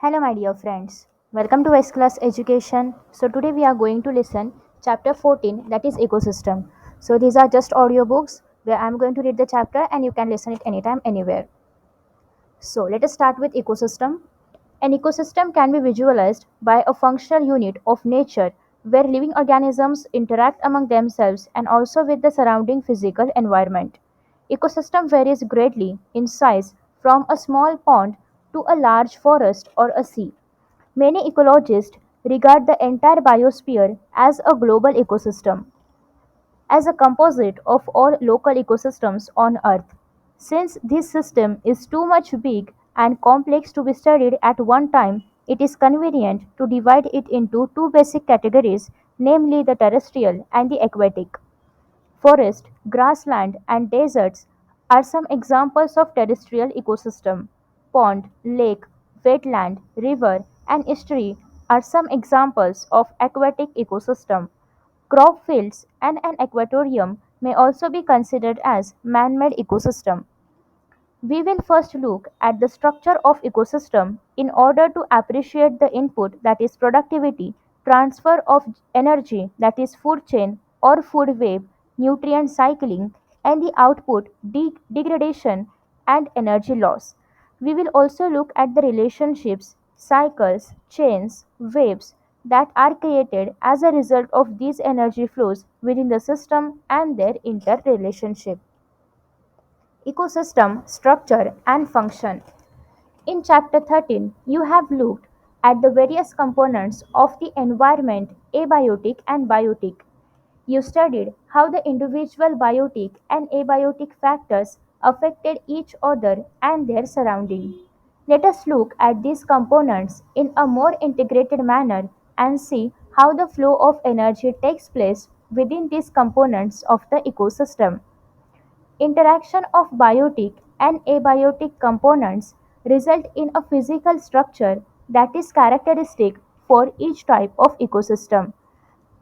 Hello, my dear friends. Welcome to S Class Education. So, today we are going to listen chapter 14, that is ecosystem. So, these are just audiobooks where I'm going to read the chapter and you can listen it anytime, anywhere. So, let us start with ecosystem. An ecosystem can be visualized by a functional unit of nature where living organisms interact among themselves and also with the surrounding physical environment. Ecosystem varies greatly in size from a small pond to a large forest or a sea. Many ecologists regard the entire biosphere as a global ecosystem, as a composite of all local ecosystems on Earth. Since this system is too much big and complex to be studied at one time, it is convenient to divide it into two basic categories, namely the terrestrial and the aquatic. Forest, grassland, and deserts are some examples of terrestrial ecosystem. Pond, lake, wetland, river, and estuary are some examples of aquatic ecosystem. Crop fields and an aquatorium may also be considered as man-made ecosystem. We will first look at the structure of ecosystem in order to appreciate the input, that is productivity, transfer of energy, that is food chain or food web, nutrient cycling, and the output, degradation, and energy loss. We will also look at the relationships, cycles, chains, waves that are created as a result of these energy flows within the system and their interrelationship. Ecosystem structure and function. In chapter 13, you have looked at the various components of the environment, abiotic and biotic. You studied how the individual biotic and abiotic factors affected each other and their surrounding. Let us look at these components in a more integrated manner and see how the flow of energy takes place within these components of the ecosystem. Interaction of biotic and abiotic components result in a physical structure that is characteristic for each type of ecosystem.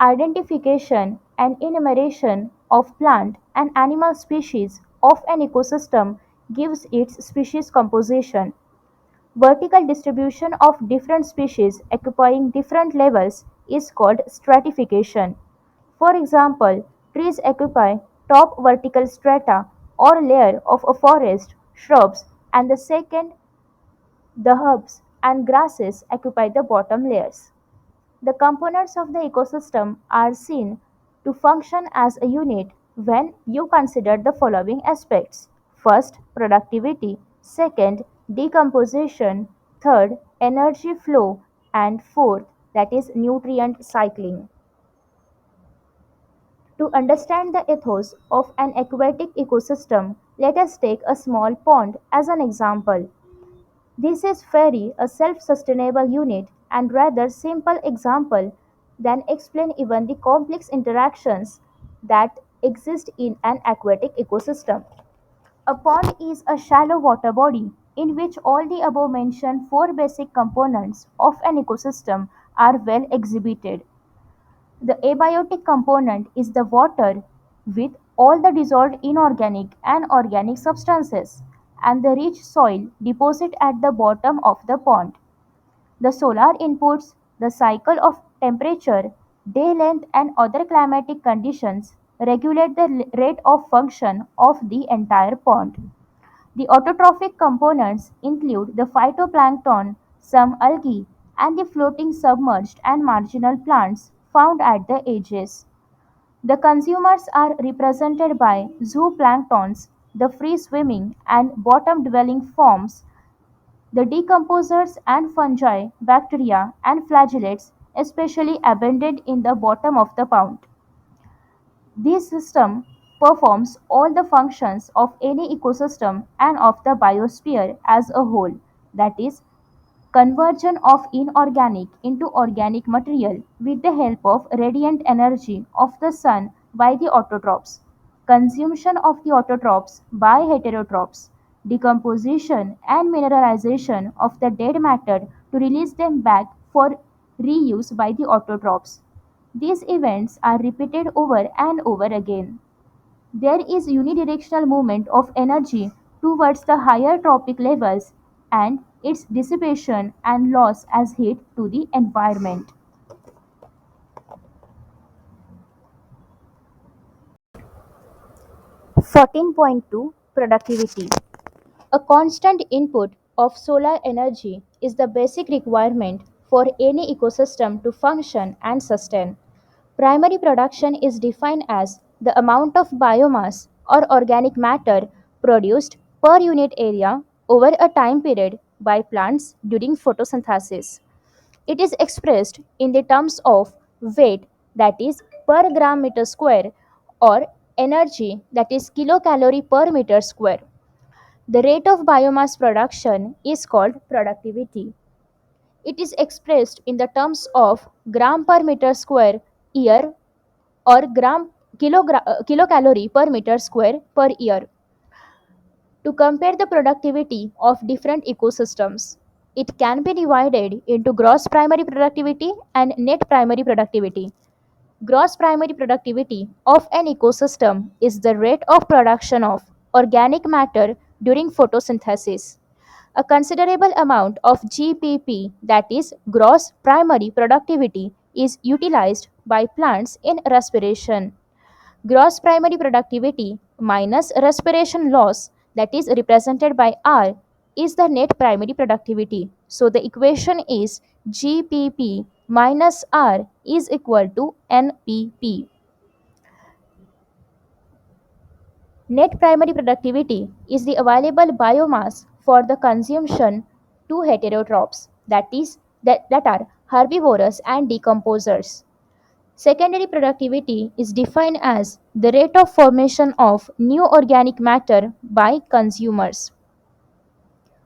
Identification and enumeration of plant and animal species of an ecosystem gives its species composition. Vertical distribution of different species occupying different levels is called stratification. For example, trees occupy top vertical strata or layer of a forest, shrubs, and the second, the herbs and grasses occupy the bottom layers. The components of the ecosystem are seen to function as a unit when you consider the following aspects. First, productivity. Second, decomposition. Third, energy flow. And fourth, that is nutrient cycling. To understand the ethos of an aquatic ecosystem, let us take a small pond as an example. This is very a self-sustainable unit and rather simple example than explain even the complex interactions that exist in an aquatic ecosystem. A pond is a shallow water body in which all the above mentioned four basic components of an ecosystem are well exhibited. The abiotic component is the water with all the dissolved inorganic and organic substances and the rich soil deposit at the bottom of the pond. The solar inputs, the cycle of temperature, day length and other climatic conditions regulate the rate of function of the entire pond. The autotrophic components include the phytoplankton, some algae, and the floating submerged and marginal plants found at the edges. The consumers are represented by zooplanktons, the free-swimming and bottom-dwelling forms, the decomposers and fungi, bacteria, and flagellates, especially abundant in the bottom of the pond. This system performs all the functions of any ecosystem and of the biosphere as a whole, that is, conversion of inorganic into organic material with the help of radiant energy of the sun by the autotrophs, consumption of the autotrophs by heterotrophs, decomposition and mineralization of the dead matter to release them back for reuse by the autotrophs. These events are repeated over and over again. There is unidirectional movement of energy towards the higher tropic levels and its dissipation and loss as heat to the environment. 14.2 Productivity. A constant input of solar energy is the basic requirement for any ecosystem to function and sustain. Primary production is defined as the amount of biomass or organic matter produced per unit area over a time period by plants during photosynthesis. It is expressed in the terms of weight, that is per gram meter square, or energy, that is kilocalorie per meter square. The rate of biomass production is called productivity. It is expressed in the terms of gram per meter square year, or kilocalorie per meter square per year. To compare the productivity of different ecosystems, it can be divided into gross primary productivity and net primary productivity. Gross primary productivity of an ecosystem is the rate of production of organic matter during photosynthesis. A considerable amount of GPP, that is gross primary productivity, is utilized by plants in respiration. Gross primary productivity minus respiration loss, that is represented by R, is the net primary productivity. So the equation is GPP minus R is equal to NPP. Net primary productivity is the available biomass for the consumption to heterotrophs, that are herbivorous and decomposers. Secondary productivity is defined as the rate of formation of new organic matter by consumers.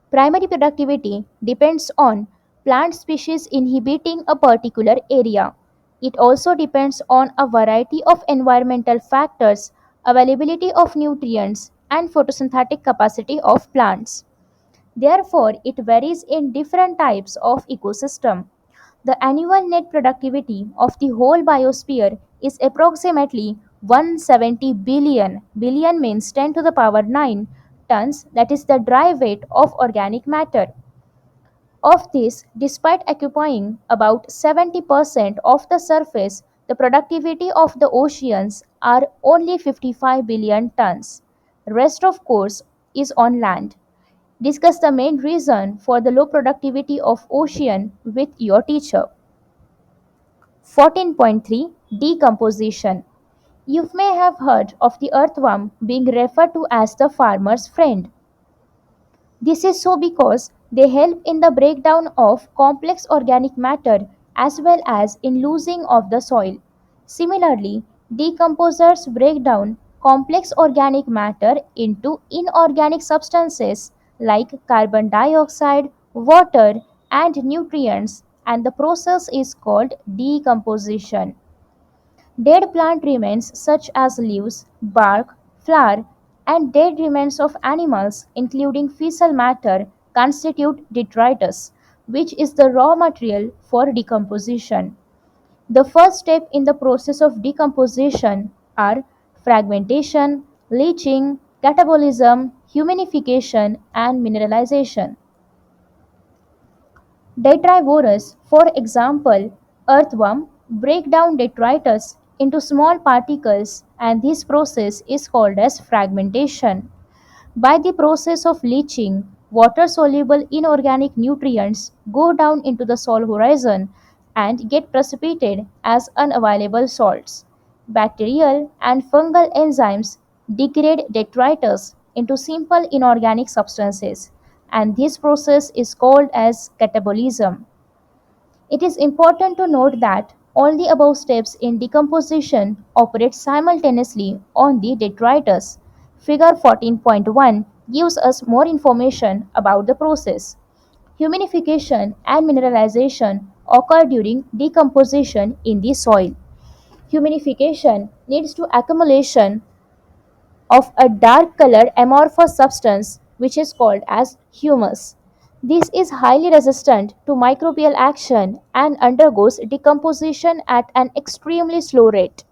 Primary productivity depends on plant species inhabiting a particular area. It also depends on a variety of environmental factors, availability of nutrients, and photosynthetic capacity of plants. Therefore, it varies in different types of ecosystem. The annual net productivity of the whole biosphere is approximately 170 billion. Billion means 10 to the power 9 tons, that is the dry weight of organic matter. Of this, despite occupying about 70% of the surface, the productivity of the oceans are only 55 billion tons. Rest of course is on land. Discuss the main reason for the low productivity of ocean with your teacher. 14.3 Decomposition. You may have heard of the earthworm being referred to as the farmer's friend. This is so because they help in the breakdown of complex organic matter as well as in losing of the soil. Similarly, decomposers break down complex organic matter into inorganic substances like carbon dioxide, water, and nutrients, and the process is called decomposition. Dead plant remains such as leaves, bark, flower, and dead remains of animals, including fecal matter, constitute detritus, which is the raw material for decomposition. The first step in the process of decomposition are fragmentation, leaching, catabolism, huminification, and mineralization. Detrivorous, for example, earthworm, break down detritus into small particles, and this process is called as fragmentation. By the process of leaching, water-soluble inorganic nutrients go down into the soil horizon and get precipitated as unavailable salts. Bacterial and fungal enzymes degrade detritus into simple inorganic substances, and this process is called as catabolism. It is important to note that all the above steps in decomposition operate simultaneously on the detritus. Figure 14.1 gives us more information about the process. Huminification and mineralization occur during decomposition in the soil. Huminification leads to accumulation of a dark colored amorphous substance which is called as humus. This is highly resistant to microbial action and undergoes decomposition at an extremely slow rate.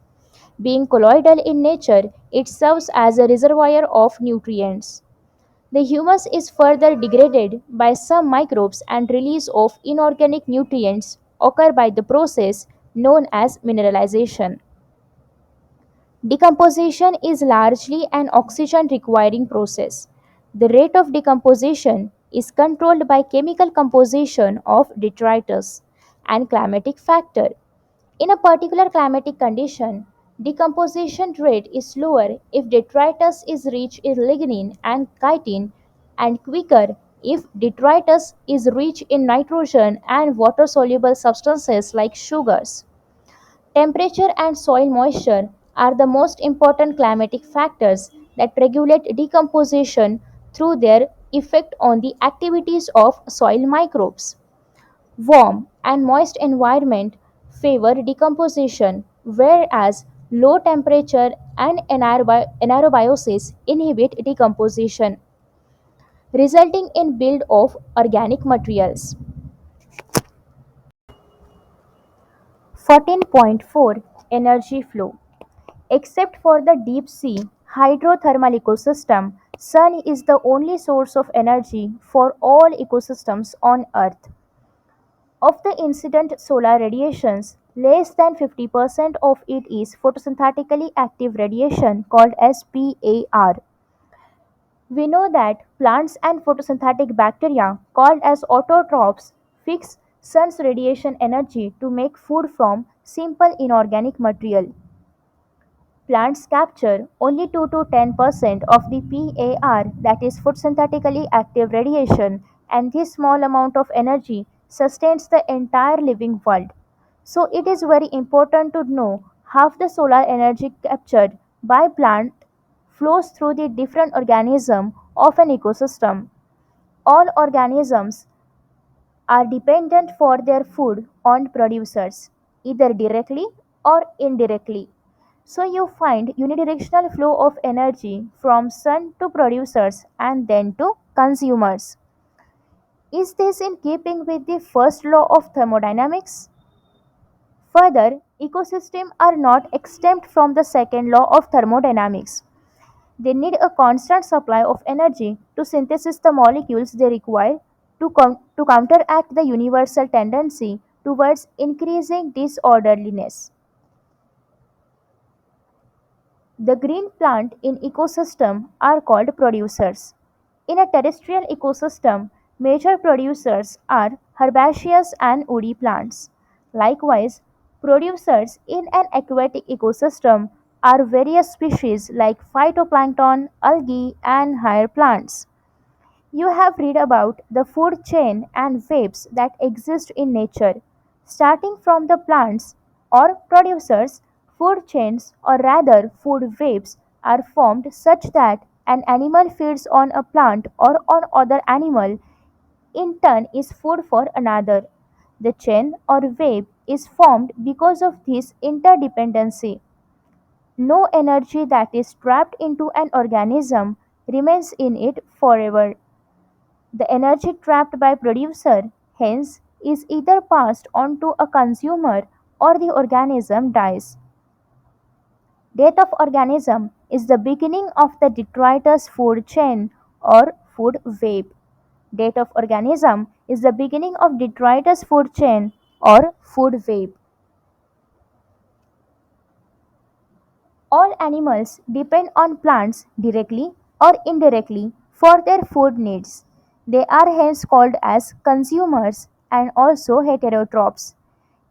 Being colloidal in nature, it serves as a reservoir of nutrients. The humus is further degraded by some microbes and release of inorganic nutrients occur by the process known as mineralization. Decomposition is largely an oxygen requiring process. The rate of decomposition is controlled by chemical composition of detritus and climatic factor. In a particular climatic condition, decomposition rate is lower if detritus is rich in lignin and chitin and quicker if detritus is rich in nitrogen and water soluble substances like sugars. Temperature and soil moisture are the most important climatic factors that regulate decomposition through their effect on the activities of soil microbes. Warm and moist environment favor decomposition, whereas low temperature and anaerobiosis inhibit decomposition, resulting in build of organic materials. 14.4 Energy flow. Except for the deep sea hydrothermal ecosystem, sun is the only source of energy for all ecosystems on earth. Of the incident solar radiations, less than 50% of it is photosynthetically active radiation called as PAR. We know that plants and photosynthetic bacteria called as autotrophs fix sun's radiation energy to make food from simple inorganic material. Plants capture only 2 to 10% of the PAR, that is photosynthetically active radiation, and this small amount of energy sustains the entire living world. So it is very important to know how the solar energy captured by plant flows through the different organism of an ecosystem. All organisms are dependent for their food on producers, either directly or indirectly. So you find unidirectional flow of energy from sun to producers and then to consumers. Is this in keeping with the first law of thermodynamics? Further, ecosystems are not exempt from the second law of thermodynamics. They need a constant supply of energy to synthesize the molecules they require to counteract the universal tendency towards increasing disorderliness. The green plant in ecosystem are called producers. In a terrestrial ecosystem, major producers are herbaceous and woody plants. Likewise, producers in an aquatic ecosystem are various species like phytoplankton, algae, and higher plants. You have read about the food chain and webs that exist in nature. Starting from the plants or producers, food chains or rather food webs are formed such that an animal feeds on a plant or on other animal in turn is food for another. The chain or web is formed because of this interdependency. No energy that is trapped into an organism remains in it forever. The energy trapped by producer, hence, is either passed on to a consumer or the organism dies. Death of organism is the beginning of the detritus food chain or food web. Death of organism is the beginning of detritus food chain or food web. All animals depend on plants directly or indirectly for their food needs. They are hence called as consumers and also heterotrophs.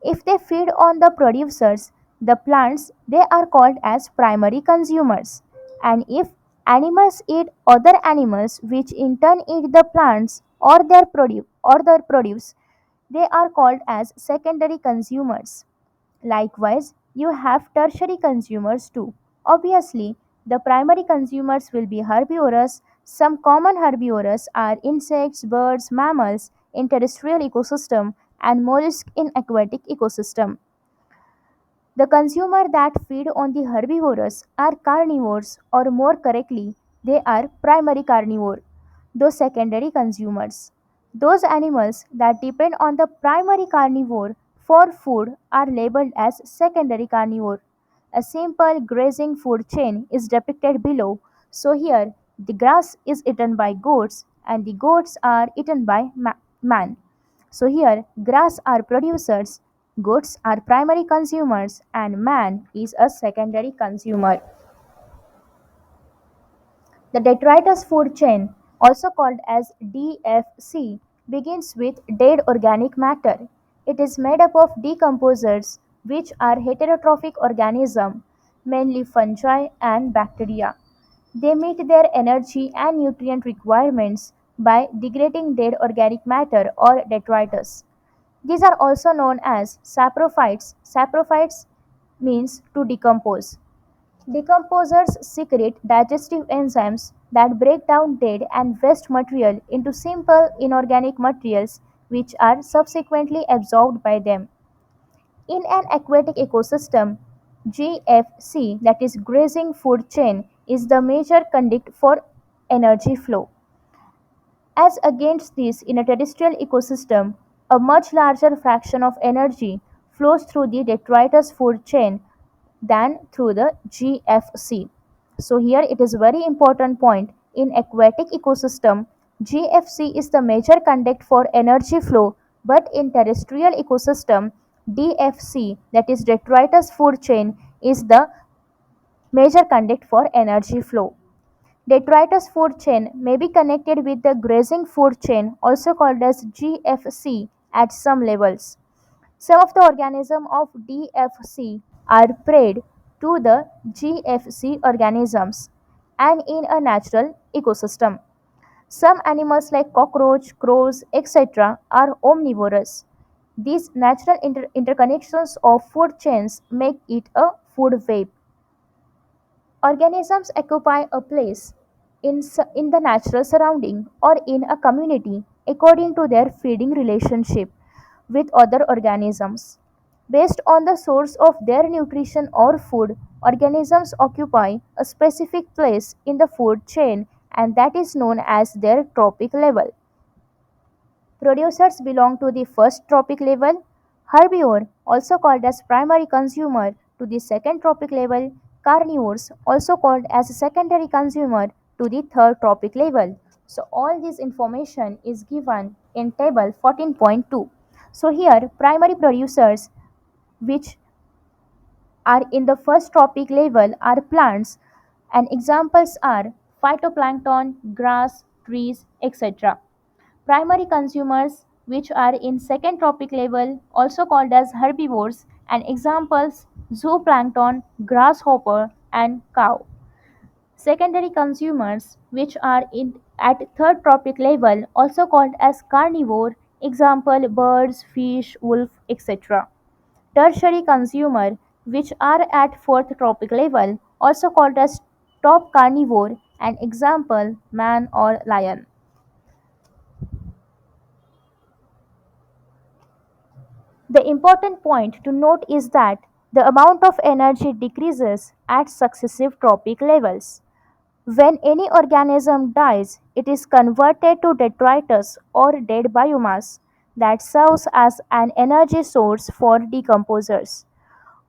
If they feed on the producers, the plants, they are called as primary consumers. And if animals eat other animals which in turn eat the plants or their produce, they are called as secondary consumers. Likewise, you have tertiary consumers too. Obviously, the primary consumers will be herbivorous. Some common herbivorous are insects, birds, mammals in terrestrial ecosystem and mollusks in aquatic ecosystem. The consumer that feed on the herbivorous are carnivores, or more correctly, they are primary carnivore, those secondary consumers. Those animals that depend on the primary carnivore for food are labeled as secondary carnivore. A simple grazing food chain is depicted below. So here The grass is eaten by goats and the goats are eaten by man. So here grass are producers, goats are primary consumers and man is a secondary consumer. The detritus food chain, also called as DFC, begins with dead organic matter. It is made up of decomposers which are heterotrophic organisms, mainly fungi and bacteria. They meet their energy and nutrient requirements by degrading dead organic matter or detritus. These are also known as saprophytes. Saprophytes means to decompose. Decomposers secrete digestive enzymes that break down dead and waste material into simple inorganic materials which are subsequently absorbed by them. In an aquatic ecosystem, GFC, that is grazing food chain, is the major conduit for energy flow. As against this, in a terrestrial ecosystem, a much larger fraction of energy flows through the detritus food chain than through the GFC. So here it is very important point. In aquatic ecosystem, GFC is the major conduct for energy flow, but in terrestrial ecosystem, DFC, that is detritus food chain, is the major conduct for energy flow. Detritus food chain may be connected with the grazing food chain, also called as GFC, at some levels. Some of the organisms of DFC are preyed to the GFC organisms and in a natural ecosystem. Some animals like cockroach, crows, etc. are omnivorous. These natural interconnections of food chains make it a food web. Organisms occupy a place in the natural surrounding or in a community according to their feeding relationship with other organisms. Based on the source of their nutrition or food, organisms occupy a specific place in the food chain and that is known as their trophic level. Producers belong to the first trophic level, herbivore, also called as primary consumer, to the second trophic level, carnivores, also called as secondary consumer, to the third trophic level. So all this information is given in table 14.2. So here primary producers which are in the first trophic level are plants and examples are phytoplankton, grass, trees, etc. Primary consumers which are in second trophic level also called as herbivores and examples zooplankton, grasshopper and cow. Secondary consumers which are in at third trophic level also called as carnivore example birds, fish, wolf etc. Tertiary consumer which are at fourth trophic level also called as top carnivore and example man or lion. The important point to note is that the amount of energy decreases at successive trophic levels. When any organism dies, it is converted to detritus or dead biomass that serves as an energy source for decomposers.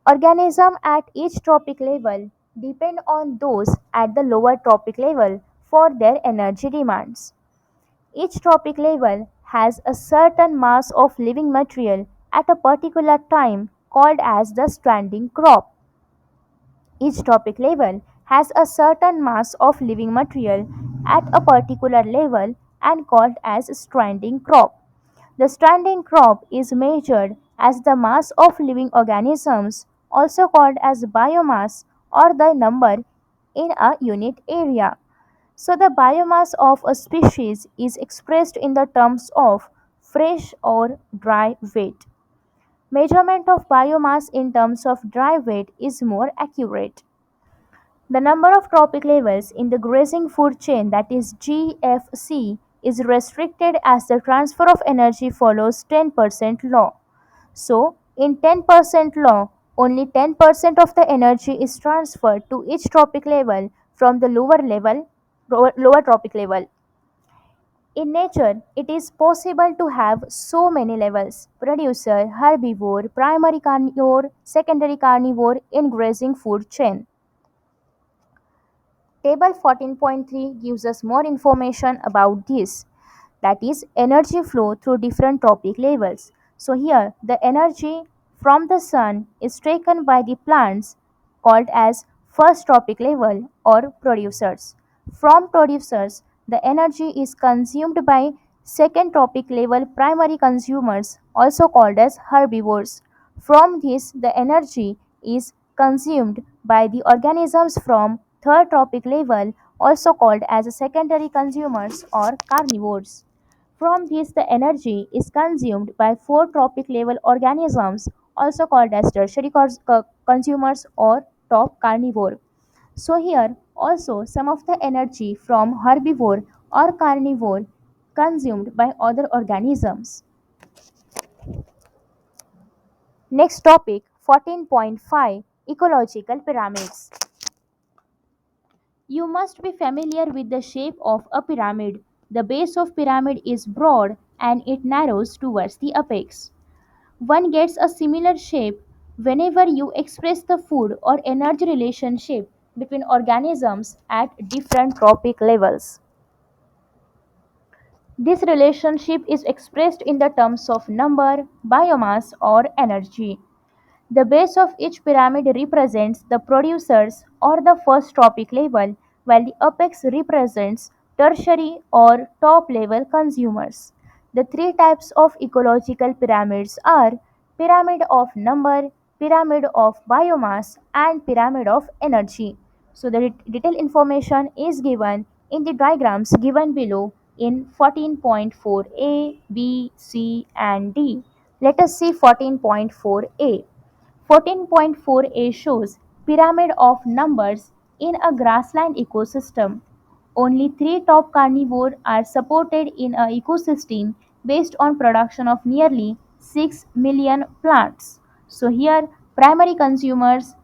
Organisms at each trophic level depend on those at the lower trophic level for their energy demands. Each trophic level has a certain mass of living material at a particular time called as the standing crop. Each trophic level has a certain mass of living material at a particular level and called as standing crop. The standing crop is measured as the mass of living organisms, also called as biomass or the number in a unit area. So the biomass of a species is expressed in the terms of fresh or dry weight. Measurement of biomass in terms of dry weight is more accurate. The number of trophic levels in the grazing food chain, that is GFC, is restricted as the transfer of energy follows 10% law. So, in 10% law, only 10% of the energy is transferred to each trophic level from the lower trophic level. In nature, it is possible to have so many levels producer, herbivore, primary carnivore, secondary carnivore in grazing food chain. Table 14.3 gives us more information about this, that is energy flow through different tropic levels. So here the energy from the sun is taken by the plants called as first tropic level or producers. From producers the energy is consumed by second tropic level primary consumers also called as herbivores. From this the energy is consumed by the organisms from third tropic level also called as secondary consumers or carnivores. From this, the energy is consumed by four tropic level organisms, also called as tertiary consumers or top carnivore. So, here also some of the energy from herbivore or carnivore consumed by other organisms. Next topic 14.5 Ecological Pyramids. You must be familiar with the shape of a pyramid. The base of pyramid is broad and it narrows towards the apex. One gets a similar shape whenever you express the food or energy relationship between organisms at different trophic levels. This relationship is expressed in the terms of number, biomass, or energy. The base of each pyramid represents the producers or the first trophic level, while the apex represents tertiary or top level consumers. The three types of ecological pyramids are pyramid of number, pyramid of biomass, and pyramid of energy. So the detailed information is given in the diagrams given below in 14.4a, b, c, and d. Let us see 14.4a. 14.4a shows pyramid of numbers in a grassland ecosystem. Only three top carnivores are supported in a ecosystem based on production of nearly 6 million plants. So here primary consumers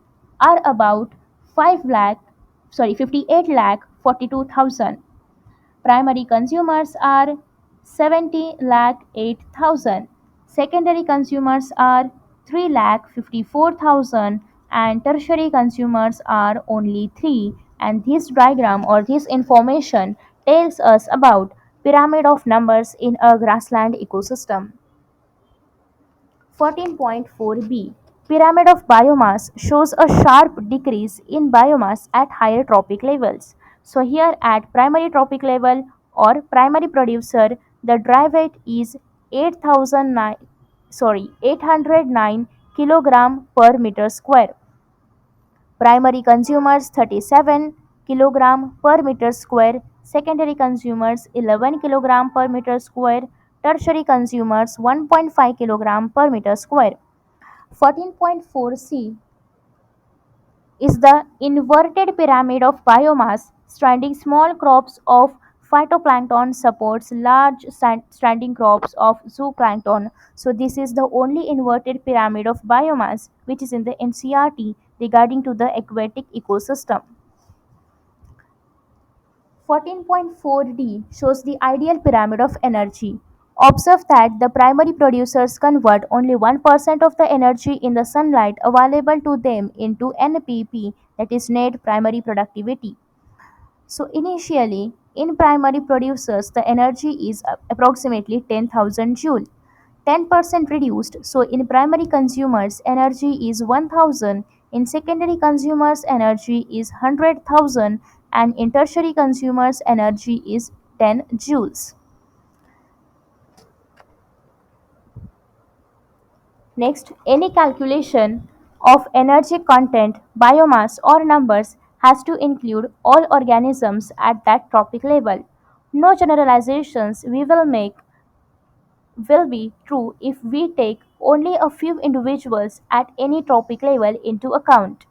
are about 58 lakh 42,000. Primary consumers are 70 lakh 8,000. Secondary consumers are 3 lakh 54,000 and tertiary consumers are only 3. And this diagram or this information tells us about pyramid of numbers in a grassland ecosystem. 14.4b Pyramid of biomass shows a sharp decrease in biomass at higher tropic levels. So here at primary tropic level or primary producer the dry weight is 809 kilogram per meter square. Primary consumers 37 kg per meter square, secondary consumers 11 kg per meter square, tertiary consumers 1.5 kg per meter square. 14.4c is the inverted pyramid of biomass. Standing small crops of phytoplankton supports large standing crops of zooplankton. So this is the only inverted pyramid of biomass which is in the NCERT regarding to the aquatic ecosystem. 14.4d shows the ideal pyramid of energy. Observe that the primary producers convert only 1% of the energy in the sunlight available to them into NPP, that is net primary productivity. So initially in primary producers the energy is approximately 10,000 joule. 10% reduced, so in primary consumers energy is 1000, in secondary consumers energy is 100,000 and in tertiary consumers energy is 10 joules. Next, any calculation of energy content, biomass or numbers has to include all organisms at that tropic level. No generalizations we will make will be true if we take only a few individuals at any tropic level into account.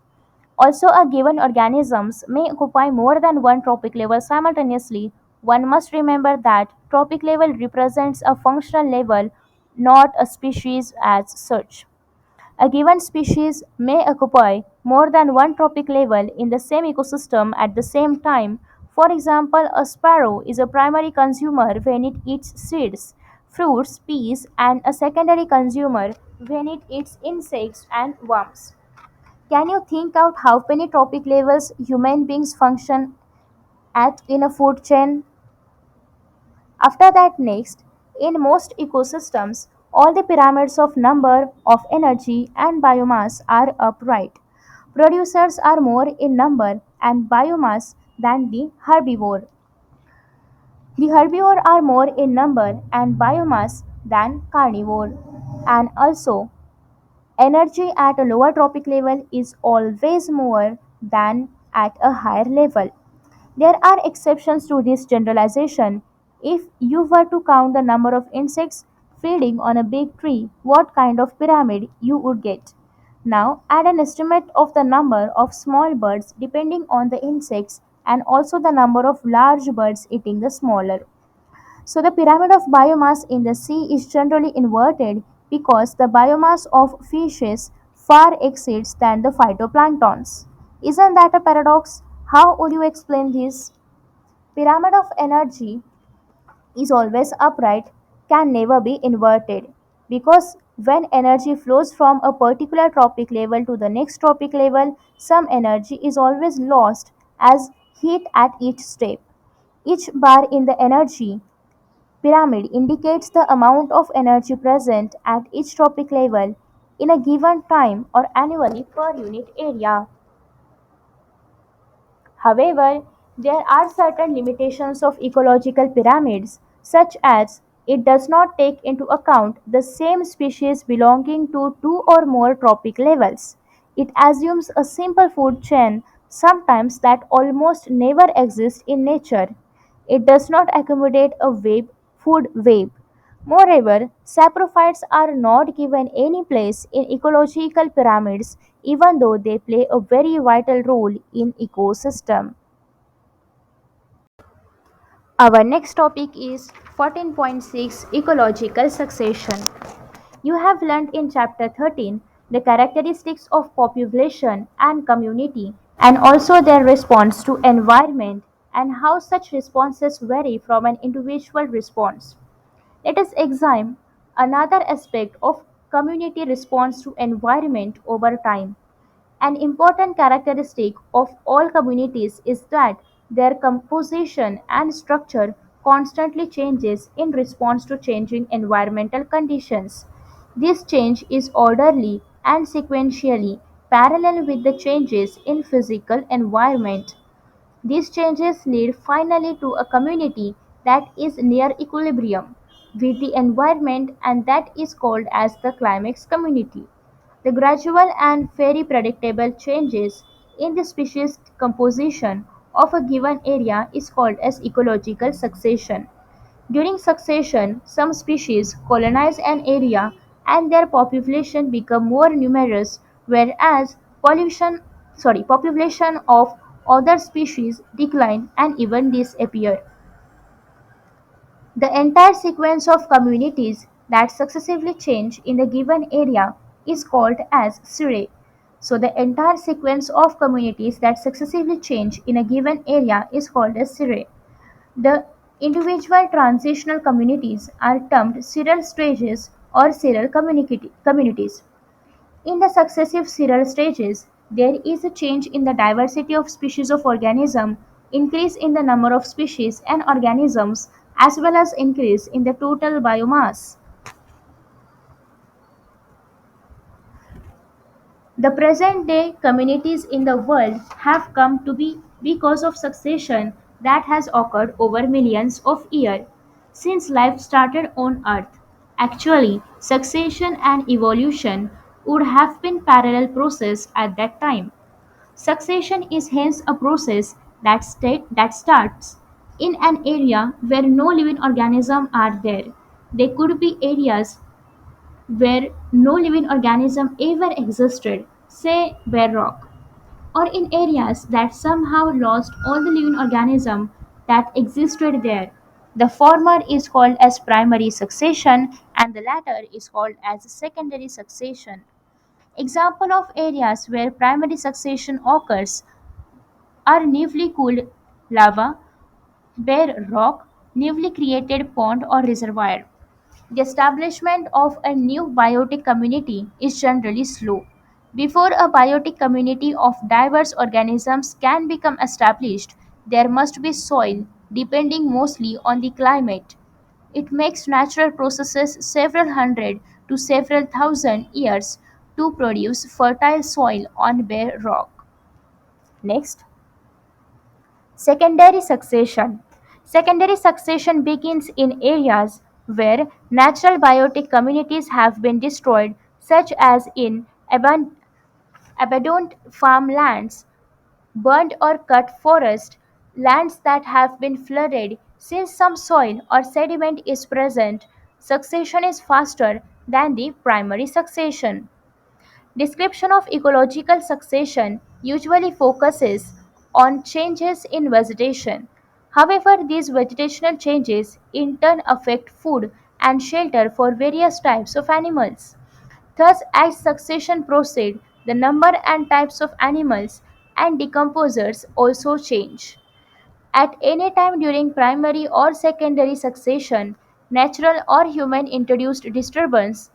Also, a given organisms may occupy more than one tropic level simultaneously. One must remember that tropic level represents a functional level, not a species as such. A given species may occupy more than one tropic level in the same ecosystem at the same time. For example, a sparrow is a primary consumer when it eats seeds, fruits, peas, and a secondary consumer when it eats insects and worms. Can you think out how many tropic levels human beings function at in a food chain. After that, next, in most ecosystems, all the pyramids of number of energy and biomass are upright. Producers are more in number and biomass than the herbivore. The herbivore are more in number and biomass than carnivore. And also, energy at a lower tropic level is always more than at a higher level. There are exceptions to this generalization. If you were to count the number of insects feeding on a big tree, what kind of pyramid you would get? Now, add an estimate of the number of small birds depending on the insects and also the number of large birds eating the smaller. So, the pyramid of biomass in the sea is generally inverted because the biomass of fishes far exceeds than the phytoplanktons. Isn't that a paradox? How would you explain this? Pyramid of energy is always upright, can never be inverted, because when energy flows from a particular tropic level to the next tropic level, some energy is always lost as heat at each step. Each bar in the energy pyramid indicates the amount of energy present at each tropic level in a given time or annually per unit area. However, there are certain limitations of ecological pyramids, such as it does not take into account the same species belonging to two or more tropic levels. It assumes a simple food chain, sometimes that almost never exists in nature. It does not accommodate a food web. Moreover, saprophytes are not given any place in ecological pyramids even though they play a very vital role in ecosystem. Our next topic is 14.6 ecological succession. You have learned in chapter 13 the characteristics of population and community and also their response to environment and how such responses vary from an individual response. Let us examine another aspect of community response to environment over time. An important characteristic of all communities is that their composition and structure constantly changes in response to changing environmental conditions. This change is orderly and sequentially parallel with the changes in physical environment. These changes lead finally to a community that is near equilibrium with the environment, and that is called as the climax community. The gradual and very predictable changes in the species composition of a given area is called as ecological succession. During succession, some species colonize an area and their population become more numerous, whereas population of other species decline and even disappear. The entire sequence of communities that successively change in the given area is called as survey. So the entire sequence of communities that successively change in a given area is called as survey. The individual transitional communities are termed serial stages or serial communities. In the successive serial stages, there is a change in the diversity of species of organism, increase in the number of species and organisms, as well as increase in the total biomass. The present day communities in the world have come to be because of succession that has occurred over millions of years since life started on Earth. Actually, succession and evolution would have been parallel process at that time. Succession is hence a process that starts in an area where no living organisms are there. There could be areas where no living organism ever existed, say bare rock, or in areas that somehow lost all the living organism that existed there. The former is called as primary succession and the latter is called as secondary succession. Example of areas where primary succession occurs are newly cooled lava, bare rock, newly created pond or reservoir. The establishment of a new biotic community is generally slow. Before a biotic community of diverse organisms can become established, there must be soil, depending mostly on the climate. It makes natural processes several hundred to several thousand years to produce fertile soil on bare rock. Next, secondary succession. Secondary succession begins in areas where natural biotic communities have been destroyed, such as in abandoned farmlands, burned or cut forest, lands that have been flooded. Since some soil or sediment is present, succession is faster than the primary succession. Description of ecological succession usually focuses on changes in vegetation. However, these vegetational changes in turn affect food and shelter for various types of animals. Thus, as succession proceeds, the number and types of animals and decomposers also change. At any time during primary or secondary succession, natural or human introduced disturbance,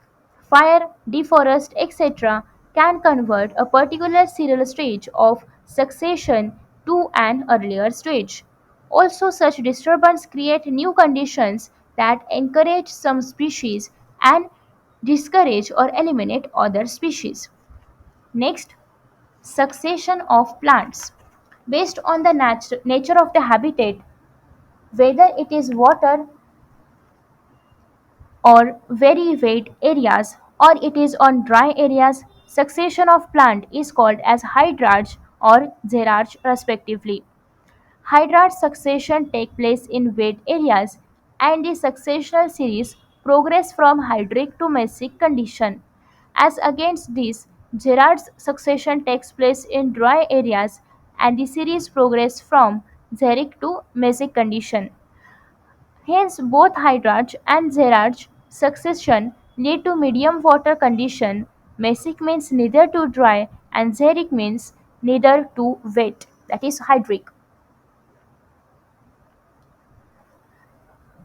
fire, deforest, etc., can convert a particular serial stage of succession to an earlier stage. Also, such disturbance create new conditions that encourage some species and discourage or eliminate other species. Next, succession of plants. Based on the nature of the habitat, whether it is water or very wet areas or it is on dry areas, succession of plant is called as hydrarch or xerarch respectively. Hydrarch succession take place in wet areas and the successional series progress from hydric to mesic condition. As against this, Gerard's succession takes place in dry areas and the series progress from xeric to mesic condition. Hence, both hydrarch and xerarch succession lead to medium water condition. Mesic means neither too dry and xeric means neither too wet, that is hydric.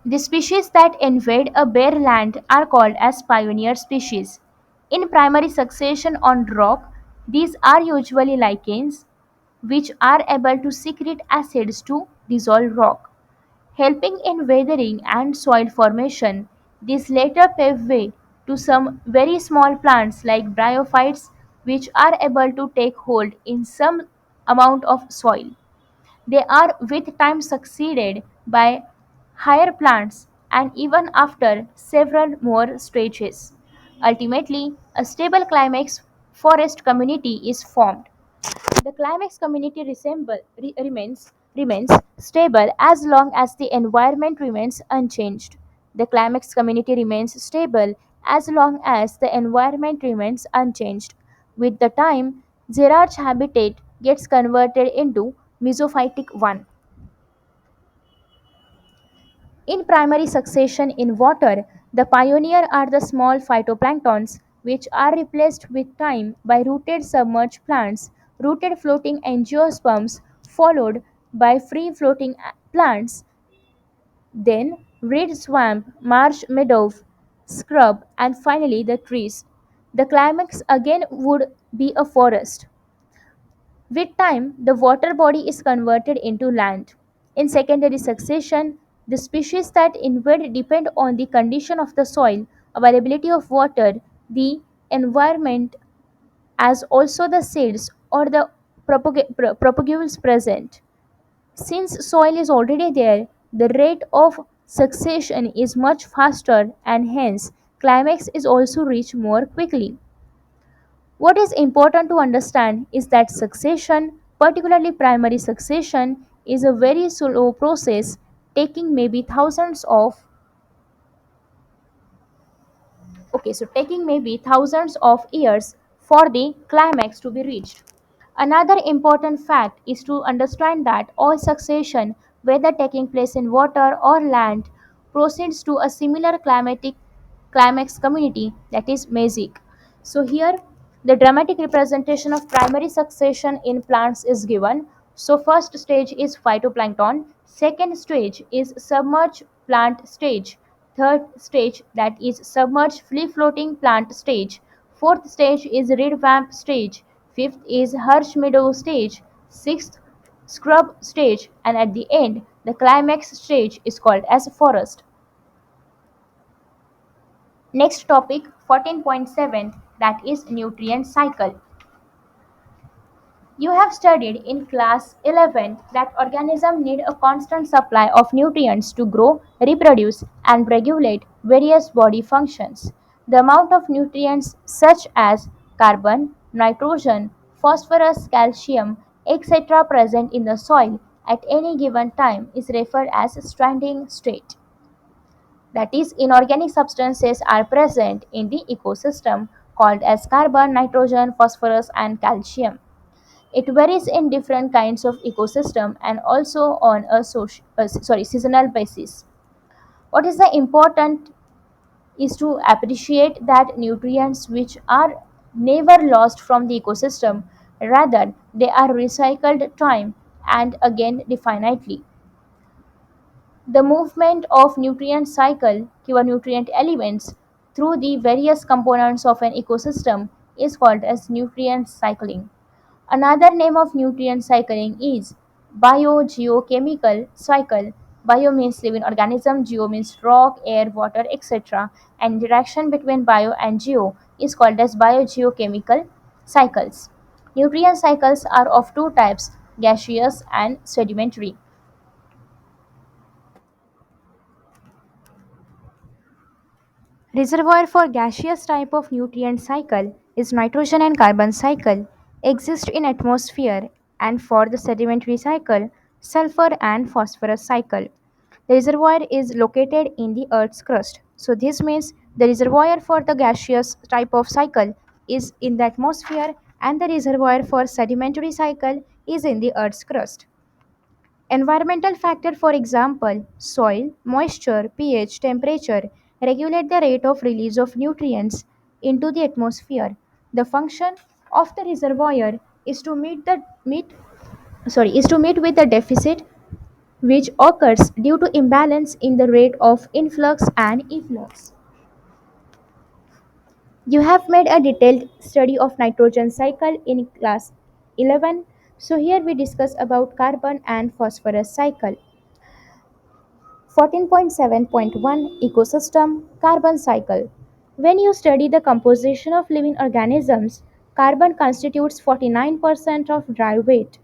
The species that invade a bare land are called as pioneer species. In primary succession on rock, these are usually lichens, which are able to secrete acids to dissolve rock. Helping in weathering and soil formation, these later pave way to some very small plants like bryophytes, which are able to take hold in some amount of soil. They are with time succeeded by higher plants and even after several more stages. Ultimately, a stable climax forest community is formed. The climax community remains stable as long as the environment remains unchanged. The climax community remains stable as long as the environment remains unchanged. With the time, xerarch habitat gets converted into mesophytic one. In primary succession in water, the pioneer are the small phytoplanktons, which are replaced with time by rooted submerged plants, rooted floating angiosperms, followed by free floating plants, then reed swamp, marsh meadow, scrub, and finally the trees. The climax again would be a forest. With time, the water body is converted into land. In secondary succession, the species that invade depend on the condition of the soil, availability of water, the environment, as also the seeds or the propagules present. Since soil is already there, the rate of succession is much faster and hence climax is also reached more quickly. What is important to understand is that succession, particularly primary succession, is a very slow process taking maybe thousands of years for the climax to be reached. Another important fact is to understand that all succession, whether taking place in water or land, proceeds to a similar climatic climax community, that is mesic. So here the dramatic representation of primary succession in plants is given. So first stage is phytoplankton, second stage is submerged plant stage, third stage that is submerged free floating plant stage, fourth stage is reed vamp stage, fifth is Hirsch meadow stage, sixth scrub stage, and at the end, the climax stage is called as forest. Next topic 14.7, that is nutrient cycle. You have studied in class 11 that organisms need a constant supply of nutrients to grow, reproduce, and regulate various body functions. The amount of nutrients such as carbon, nitrogen, phosphorus, calcium, etc. present in the soil at any given time is referred as standing state. That is, inorganic substances are present in the ecosystem called as carbon, nitrogen, phosphorus, and calcium. It varies in different kinds of ecosystem and also on a seasonal basis. What is the important is to appreciate that nutrients which are never lost from the ecosystem, rather they are recycled time and again definitely. The movement of nutrient cycle, nutrient elements, through the various components of an ecosystem is called as nutrient cycling. Another name of nutrient cycling is biogeochemical cycle. Bio means living organism, geo means rock, air, water, etc. And interaction between bio and geo is called as biogeochemical cycles. Nutrient cycles are of two types, gaseous and sedimentary. Reservoir for gaseous type of nutrient cycle is nitrogen and carbon cycle exist in atmosphere, and for the sedimentary cycle sulfur and phosphorus cycle. The reservoir is located in the earth's crust. So this means the reservoir for the gaseous type of cycle is in the atmosphere and the reservoir for sedimentary cycle is in the earth's crust. Environmental factor, for example, soil, moisture, pH, temperature, regulate the rate of release of nutrients into the atmosphere. The function of the reservoir is to meet with the deficit which occurs due to imbalance in the rate of influx and efflux. You have made a detailed study of nitrogen cycle in class 11. So here we discuss about carbon and phosphorus cycle. 14.7.1 Ecosystem Carbon Cycle. When you study the composition of living organisms, carbon constitutes 49% of dry weight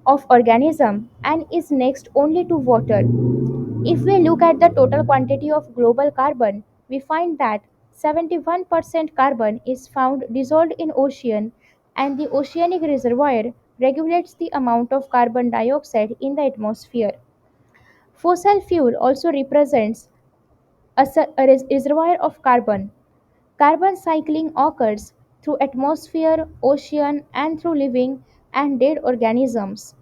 of organism and is next only to water. If we look at the total quantity of global carbon, we find that 71% carbon is found dissolved in ocean, and the oceanic reservoir regulates the amount of carbon dioxide in the atmosphere. Fossil fuel also represents a reservoir of carbon. Carbon cycling occurs through atmosphere, ocean, and through living and dead organisms.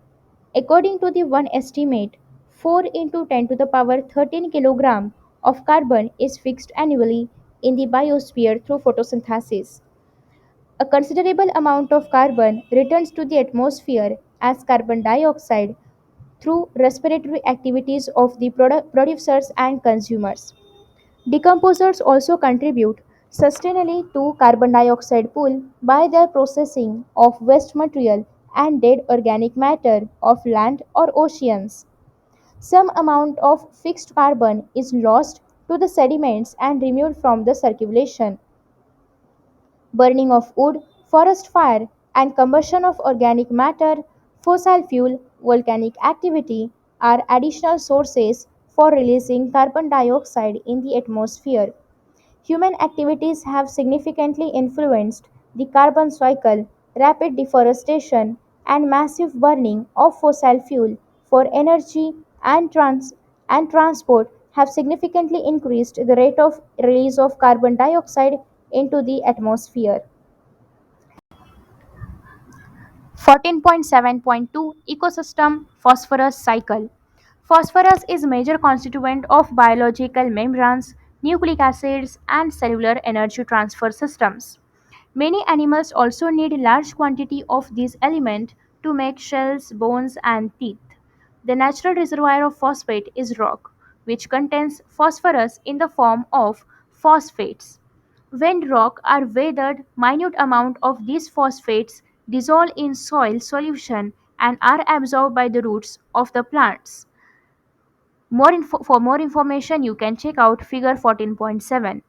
According to the one estimate, 4 into 10 to the power 13 kg of carbon is fixed annually in the biosphere through photosynthesis. A considerable amount of carbon returns to the atmosphere as carbon dioxide through respiratory activities of the producers and consumers. Decomposers also contribute sustainably to carbon dioxide pool by their processing of waste material and dead organic matter of land or oceans. Some amount of fixed carbon is lost to the sediments and removed from the circulation. Burning of wood, forest fire, and combustion of organic matter, fossil fuel, volcanic activity are additional sources for releasing carbon dioxide in the atmosphere. Human activities have significantly influenced the carbon cycle. Rapid deforestation and massive burning of fossil fuel for energy and transport have significantly increased the rate of release of carbon dioxide into the atmosphere. 14.7.2 Ecosystem Phosphorus Cycle. Phosphorus is major constituent of biological membranes, nucleic acids, and cellular energy transfer systems. Many animals also need large quantity of this element to make shells, bones, and teeth. The natural reservoir of phosphate is rock, which contains phosphorus in the form of phosphates. When rock are weathered, minute amount of these phosphates dissolve in soil solution and are absorbed by the roots of the plants. For more information, you can check out figure 14.7.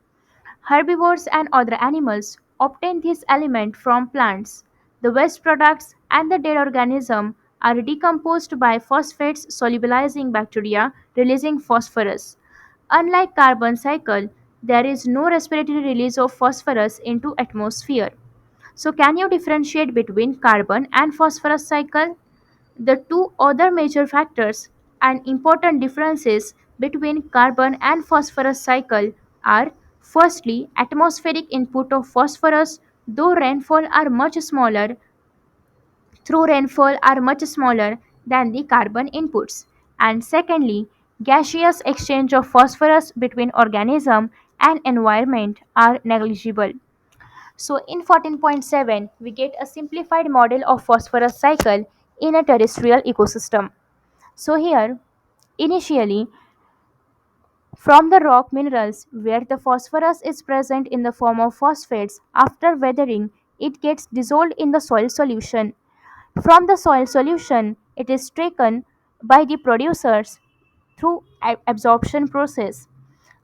Herbivores and other animals obtain this element from plants. The waste products and the dead organism are decomposed by phosphates solubilizing bacteria releasing phosphorus. Unlike carbon cycle, there is no respiratory release of phosphorus into atmosphere. So can you differentiate between carbon and phosphorus cycle? The two other major factors and important differences between carbon and phosphorus cycle are firstly atmospheric input of phosphorus though rainfall are much smaller through rainfall are much smaller than the carbon inputs, and secondly gaseous exchange of phosphorus between organism and environment are negligible. So in 14.7, we get a simplified model of phosphorus cycle in a terrestrial ecosystem. So here, initially, from the rock minerals where the phosphorus is present in the form of phosphates, after weathering, it gets dissolved in the soil solution. From the soil solution, it is taken by the producers through absorption process.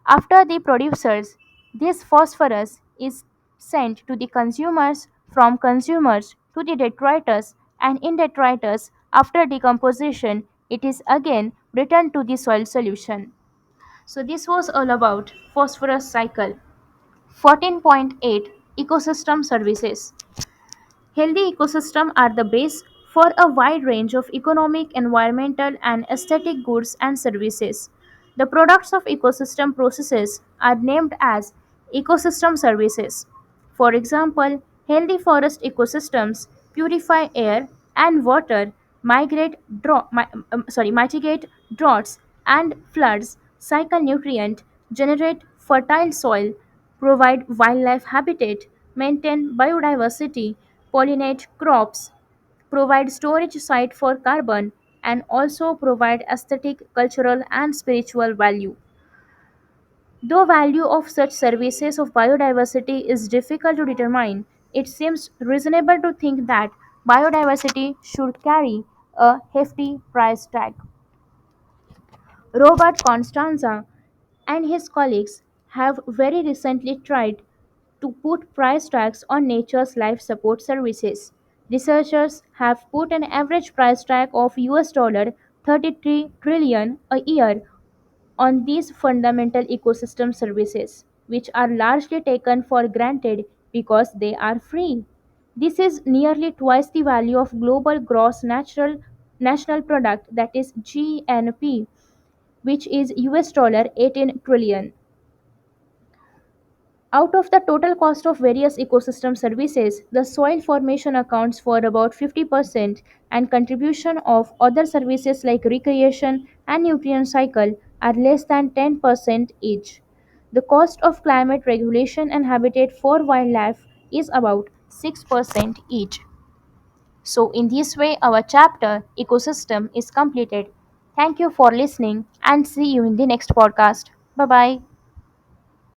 After the producers, this phosphorus is sent to the consumers, from consumers to the detritus, and in detritus, after decomposition, it is again returned to the soil solution. So this was all about phosphorus cycle. 14.8 Ecosystem Services. Healthy ecosystems are the base for a wide range of economic, environmental, and aesthetic goods and services. The products of ecosystem processes are named as ecosystem services. For example, healthy forest ecosystems purify air and water, mitigate droughts and floods, cycle nutrient, generate fertile soil, provide wildlife habitat, maintain biodiversity, pollinate crops, provide storage site for carbon, and also provide aesthetic, cultural, and spiritual value. Though value of such services of biodiversity is difficult to determine, it seems reasonable to think that biodiversity should carry a hefty price tag. Robert Constanza and his colleagues have very recently tried to put price tags on nature's life support services. Researchers have put an average price tag of US 33 trillion a year on these fundamental ecosystem services, which are largely taken for granted because they are free. This is nearly twice the value of global gross national product, that is GNP, which is US 18 trillion. Out of the total cost of various ecosystem services, the soil formation accounts for about 50% and contribution of other services like recreation and nutrient cycle are less than 10% each. The cost of climate regulation and habitat for wildlife is about 6% each. So in this way our chapter ecosystem is completed. Thank you for listening and see you in the next podcast. Bye bye.